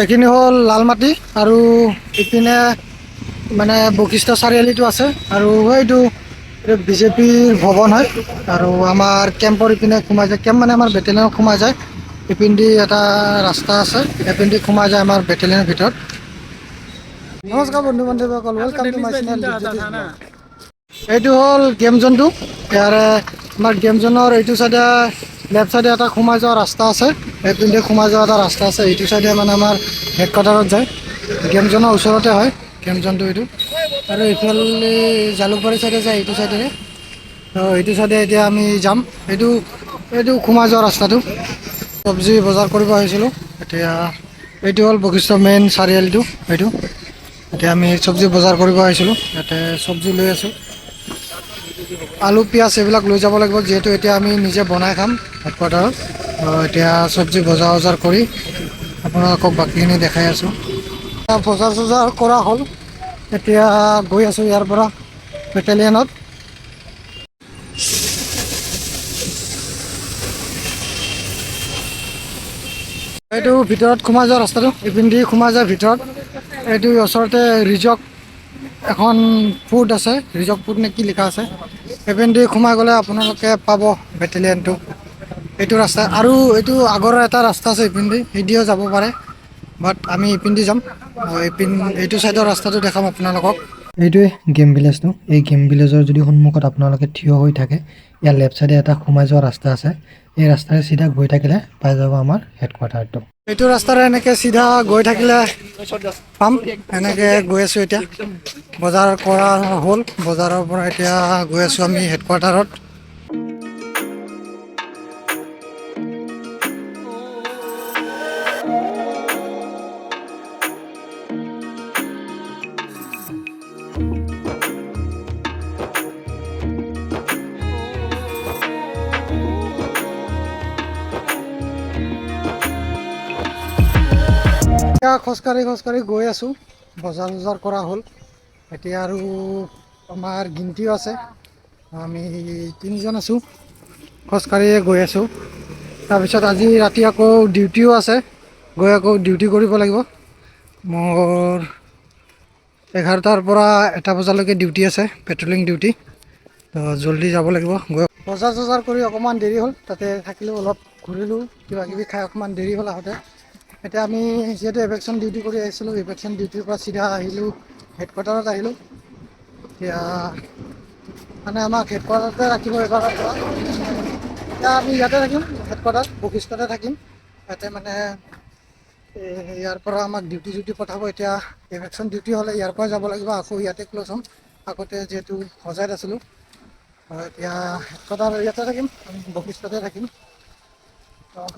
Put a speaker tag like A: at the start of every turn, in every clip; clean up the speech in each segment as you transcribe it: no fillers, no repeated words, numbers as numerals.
A: এইখিনি হ'ল লালমাটি আৰু ইপিনে মানে বশিষ্ঠ চাৰিআলিটো আছে আৰু এইটো বিজেপিৰ ভৱন হয় আৰু আমাৰ কেম্পৰ ইপিনে সোমাই যায় কেম্প মানে আমাৰ বেটেলিয়নত সোমাই যায় ইপিনেদি এটা ৰাস্তা আছে ইপিনেদি সোমাই যায় আমাৰ বেটেলিয়নৰ ভিতৰত। নমস্কাৰ বন্ধু বান্ধৱীসকল, ৱেলকাম টু মাই চেনেল। এইটো হ'ল গেম জোনটো। ইয়াৰে আমাৰ গেম জোনৰ এইটো চাইডে লেফ্ট চাইডে এটা সোমাই যোৱা ৰাস্তা আছে, এইপিনে সোমাই যোৱা এটা ৰাস্তা আছে। এইটো চাইডে মানে আমাৰ হেডকোৱাৰ্টাৰত যায়। গেম জোনৰ ওচৰতে হয় গেম জোনটো এইটো, আৰু এইফালে জালুকবাৰী চাইডে যায় এইটো চাইডেৰে। এইটো চাইডে এতিয়া আমি যাম। এইটো সোমাই যোৱা ৰাস্তাটো। চব্জি বজাৰ কৰিব আহিছিলোঁ। এতিয়া এইটো হ'ল বশিষ্ঠ মেইন চাৰিআলিটো। এইটো এতিয়া আমি চব্জি বজাৰ কৰিব আহিছিলোঁ। ইয়াতে চব্জি লৈ আছোঁ, আলু পিঁয়াজ এইবিলাক লৈ যাব লাগিব, যিহেতু এতিয়া আমি নিজে বনাই খাম হেডকোৱাৰ্টাৰত। এতিয়া চব্জি বজাৰ কৰি আপোনালোকক বাকীখিনি দেখাই আছোঁ। বজাৰ চজাৰ কৰা হ'ল, এতিয়া গৈ আছোঁ ইয়াৰ পৰা বেটেলিয়নত। এইটো ভিতৰত সোমাই যোৱা ৰাস্তাটো, ইপিনেদি সোমাই যায় ভিতৰত। এইটো ওচৰতে ৰিজক এখন ফুড আছে, ৰিজক ফুড নে কি লিখা আছে। ইপিনেদি সোমাই গ'লে আপোনালোকে পাব বেটেলিয়নটো। এইটো ৰাস্তা আৰু এইটো আগৰ এটা ৰাস্তা আছে ইপিনেদি, সেইদিও যাব পাৰে, বাট আমি ইপিনেদি যাম। এইটো চাইডৰ ৰাস্তাটো দেখাম আপোনালোকক। এইটোৱে গেম ভিলেজটো। এই গেম ভিলেজৰ যদি সন্মুখত আপোনালোকে থিয় হৈ থাকে, ইয়াৰ লেফ্ট চাইডে এটা সোমাই যোৱা ৰাস্তা আছে। এই ৰাস্তাৰে চিধা গৈ থাকিলে পাই যাব আমাৰ হেডকোৱাৰ্টাৰটো। এইটো ৰাস্তাৰে এনেকৈ চিধা গৈ থাকিলে পাম। এনেকৈ গৈ আছোঁ এতিয়া। বজাৰ কৰা হ'ল, বজাৰৰ পৰা এতিয়া গৈ আছোঁ আমি হেডকোৱাৰ্টাৰত। এতিয়া খোজকাঢ়ি গৈ আছোঁ। বজাৰ কৰা হ'ল। এতিয়া আৰু আমাৰ গিনতিও আছে, আমি 3জন আছোঁ, খোজকাঢ়িয়ে গৈ আছোঁ। তাৰপিছত আজি ৰাতি আকৌ ডিউটিও আছে, গৈ আকৌ ডিউটি কৰিব লাগিব। মোৰ 11টাৰ পৰা 1টা বজালৈকে ডিউটি আছে, পেট্ৰলিং ডিউটি। তো জল্দি যাব লাগিব। বজাৰ কৰি অকণমান দেৰি হ'ল, তাতে থাকিলোঁ, অলপ ঘূৰিলোঁ, কিবাকিবি খাই অকণমান দেৰি হ'ল আহোঁতে। এতিয়া আমি যিহেতু ইভেকশ্যন ডিউটি কৰি আহিছিলোঁ, ইভেকশ্যন ডিউটিৰ পৰা চিধা আহিলোঁ হেডকোৱাৰ্টাৰত আহিলোঁ। এতিয়া মানে আমাক হেডকোৱাৰ্টাৰতে ৰাখিব এইবাৰৰ পৰা। এতিয়া আমি ইয়াতে থাকিম, হেডকোৱাৰ্টাৰ বশিষ্ঠতে থাকিম। ইয়াতে মানে ইয়াৰ পৰা আমাক ডিউটি পঠাব। এতিয়া ইভেকশ্যন ডিউটি হ'লে ইয়াৰ পৰা যাব লাগিব, আকৌ ইয়াতে ক্ল'জ হ'ম। আগতে যিহেতু হোজাইত আছিলোঁ, এতিয়া হেডকোৱাৰ্টাৰ ইয়াতে থাকিম, বশিষ্ঠতে থাকিম।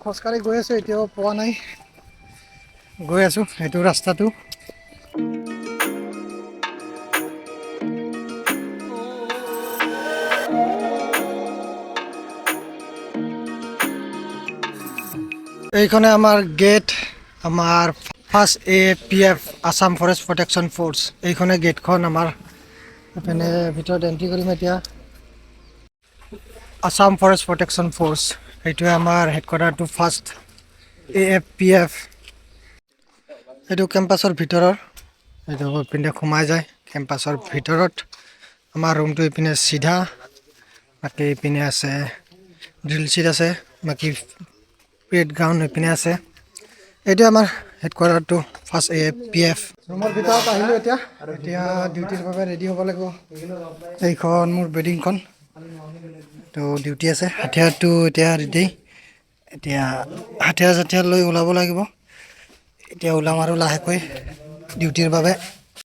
A: খোজকাঢ়ি গৈ আছোঁ, এতিয়াও পোৱা নাই। গৈ আছোঁ সেইটো ৰাস্তাটো। এইখনে আমাৰ গেট, আমাৰ first AFPF Assam forest protection force. এইখনে গেটখন আমাৰ। এইপিনে ভিতৰত এণ্ট্ৰি কৰিম এতিয়া। আছাম ফৰেষ্ট প্ৰটেকশ্যন ফ'ৰ্চ, সেইটোৱে আমাৰ হেডকোৱাৰ্টাৰটো ফাৰ্ষ্ট AFPF। এইটো কেম্পাছৰ ভিতৰৰ, এইটো ইপিনে সোমাই যায় কেম্পাছৰ ভিতৰত। আমাৰ ৰুমটো ইপিনে চিধা, বাকী ইপিনে আছে ড্ৰিল চিট আছে, বাকী পেড গ্ৰাউণ্ড ইপিনে আছে। এইটোৱে আমাৰ হেডকোৱাৰ্টাৰটো ফাৰ্ষ্ট AFPF। ৰুমৰ ভিতৰত আহিলোঁ এতিয়া ডিউটিৰ বাবে ৰেডি হ'ব লাগিব। এইখন মোৰ বেডিংখন, তো ডিউটি আছে। হাথিয়াৰটো এতিয়া ৰেডি, এতিয়া হাথিয়াৰ চাথিয়াৰ লৈ ওলাব লাগিব। এতিয়া ওলাম আৰু লাহেকৈ ডিউটিৰ বাবে।